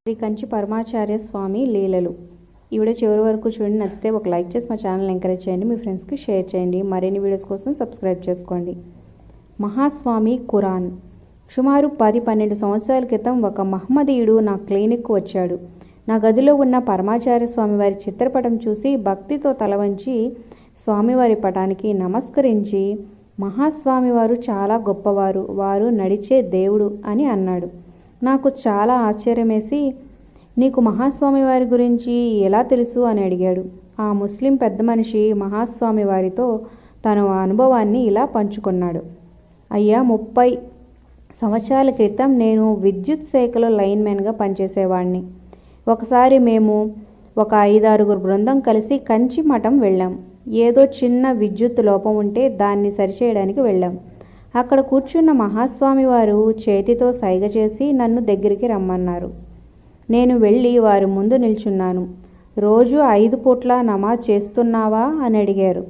శ్రీ కంచి పరమాచార్య స్వామి లీలలు. ఈ వీడియో చివరి వరకు చూడండి. నచ్చితే ఒక లైక్ చేసి మా ఛానల్ ఎంకరేజ్ చేయండి, మీ ఫ్రెండ్స్కి షేర్ చేయండి. మరిన్ని వీడియోస్ కోసం సబ్స్క్రైబ్ చేసుకోండి. మహాస్వామి ఖురాన్. సుమారు 10-12 సంవత్సరాల క్రితం ఒక మహమ్మదీయుడు నా క్లినిక్కు వచ్చాడు. నా గదిలో ఉన్న పరమాచార్య స్వామివారి చిత్రపటం చూసి భక్తితో తల వంచి స్వామివారి పటానికి నమస్కరించి, మహాస్వామివారు చాలా గొప్పవారు, వారు నడిచే దేవుడు అని అన్నాడు. నాకు చాలా ఆశ్చర్యమేసి, నీకు మహాస్వామి వారి గురించి ఎలా తెలుసు అని అడిగాడు. ఆ ముస్లిం పెద్ద మనిషి మహాస్వామి వారితో తన అనుభవాన్ని ఇలా పంచుకున్నాడు. అయ్యా, 30 సంవత్సరాల క్రితం నేను విద్యుత్ శాఖలో లైన్మెన్గా పనిచేసేవాడిని. ఒకసారి మేము ఒక 5-6 బృందం కలిసి కంచి మఠం వెళ్ళాం. ఏదో చిన్న విద్యుత్ లోపం ఉంటే దాన్ని సరిచేయడానికి వెళ్ళాం. అక్కడ కూర్చున్న మహాస్వామి వారు చేతితో సైగ చేసి నన్ను దగ్గరికి రమ్మన్నారు. నేను వెళ్ళి వారి ముందు నిల్చున్నాను. రోజు 5 పూట్ల నమాజ్ చేస్తున్నావా అని అడిగారు.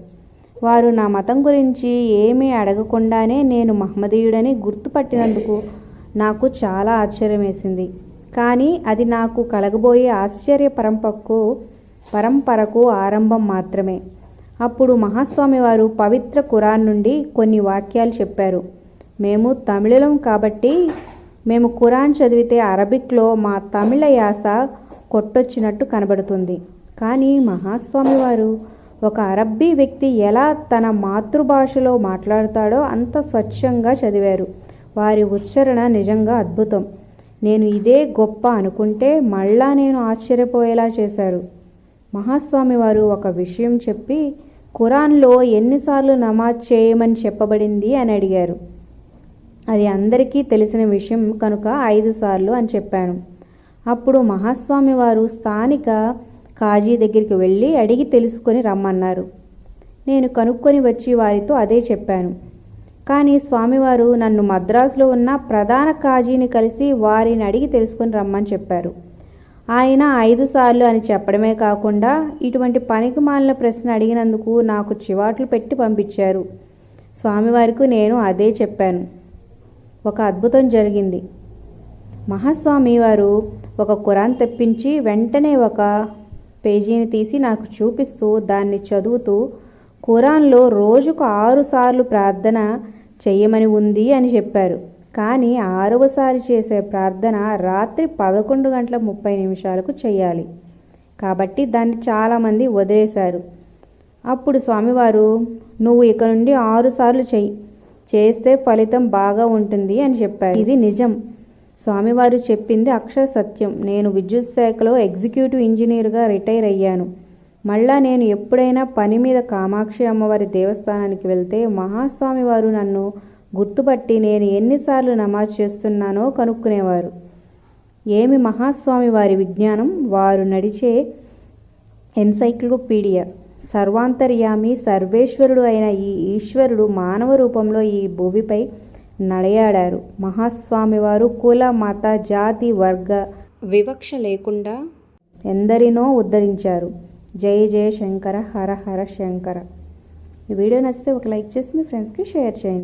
వారు నా మతం గురించి ఏమీ అడగకుండానే నేను మహమ్మదీయుడని గుర్తుపట్టినందుకు నాకు చాలా ఆశ్చర్యం వేసింది. కానీ అది నాకు కలగబోయే ఆశ్చర్య పరంపరకు ఆరంభం మాత్రమే. అప్పుడు మహాస్వామి వారు పవిత్ర ఖురాన్ నుండి కొన్ని వాక్యాలు చెప్పారు. మేము తమిళం కాబట్టి మేము ఖురాన్ చదివితే అరబిక్లో మా తమిళ యాస కొట్టొచ్చినట్టు కనబడుతుంది. కానీ మహాస్వామి వారు ఒక అరబ్బీ వ్యక్తి ఎలా తన మాతృభాషలో మాట్లాడతాడో అంత స్వచ్ఛంగా చదివారు. వారి ఉచ్చారణ నిజంగా అద్భుతం. నేను ఇదే గొప్ప అనుకుంటే మళ్ళా నేను ఆశ్చర్యపోయేలా చేశారు. మహాస్వామి వారు ఒక విషయం చెప్పి, ఖురాన్లో ఎన్నిసార్లు నమాజ్ చేయమని చెప్పబడింది అని అడిగారు. అది అందరికీ తెలిసిన విషయం కనుక 5 సార్లు అని చెప్పాను. అప్పుడు మహాస్వామి వారు స్థానిక కాజీ దగ్గరికి వెళ్ళి అడిగి తెలుసుకొని రమ్మన్నారు. నేను కనుక్కొని వచ్చి వారితో అదే చెప్పాను. కానీ స్వామివారు నన్ను మద్రాసులో ఉన్న ప్రధాన కాజీని కలిసి వారిని అడిగి తెలుసుకొని రమ్మని చెప్పారు. ఆయన 5 సార్లు అని చెప్పడమే కాకుండా ఇటువంటి పనికిమాలిన ప్రశ్న అడిగినందుకు నాకు చివాట్లు పెట్టి పంపించారు. స్వామివారికి నేను అదే చెప్పాను. ఒక అద్భుతం జరిగింది. మహాస్వామి వారు ఒక ఖురాన్ తెప్పించి వెంటనే ఒక పేజీని తీసి నాకు చూపిస్తూ దాన్ని చదువుతూ, ఖురాన్లో రోజుకు 6 సార్లు ప్రార్థన చెయ్యమని ఉంది అని చెప్పారు. కానీ 6వసారి చేసే ప్రార్థన రాత్రి 11:30 చెయ్యాలి. కాబట్టి దాన్ని చాలామంది వదిలేశారు. అప్పుడు స్వామివారు, నువ్వు ఇక నుండి 6 సార్లు చేస్తే ఫలితం బాగా ఉంటుంది అని చెప్పారు. ఇది నిజం. స్వామివారు చెప్పింది అక్షర సత్యం. నేను విద్యుత్ శాఖలో ఎగ్జిక్యూటివ్ ఇంజనీర్గా రిటైర్ అయ్యాను. మళ్ళా నేను ఎప్పుడైనా పని మీద కామాక్షి అమ్మవారి దేవస్థానానికి వెళ్తే మహాస్వామి వారు నన్ను గుర్తుపట్టి నేను ఎన్నిసార్లు నమాజ్ చేస్తున్నానో కనుక్కునేవారు. ఏమి మహాస్వామి వారి విజ్ఞానం! వారు నడిచే ఎన్సైక్లోపీడియా. సర్వాంతర్యామి సర్వేశ్వరుడు అయిన ఈ ఈశ్వరుడు మానవ రూపంలో ఈ భూమిపై నడయాడారు. మహాస్వామి వారు కుల, మత, జాతి, వర్గ వివక్ష లేకుండా ఎందరినో ఉద్ధరించారు. జయ జయ శంకర, హర హర శంకర. ఈ వీడియో నచ్చితే ఒక లైక్ చేసి మీ ఫ్రెండ్స్కి షేర్ చేయండి.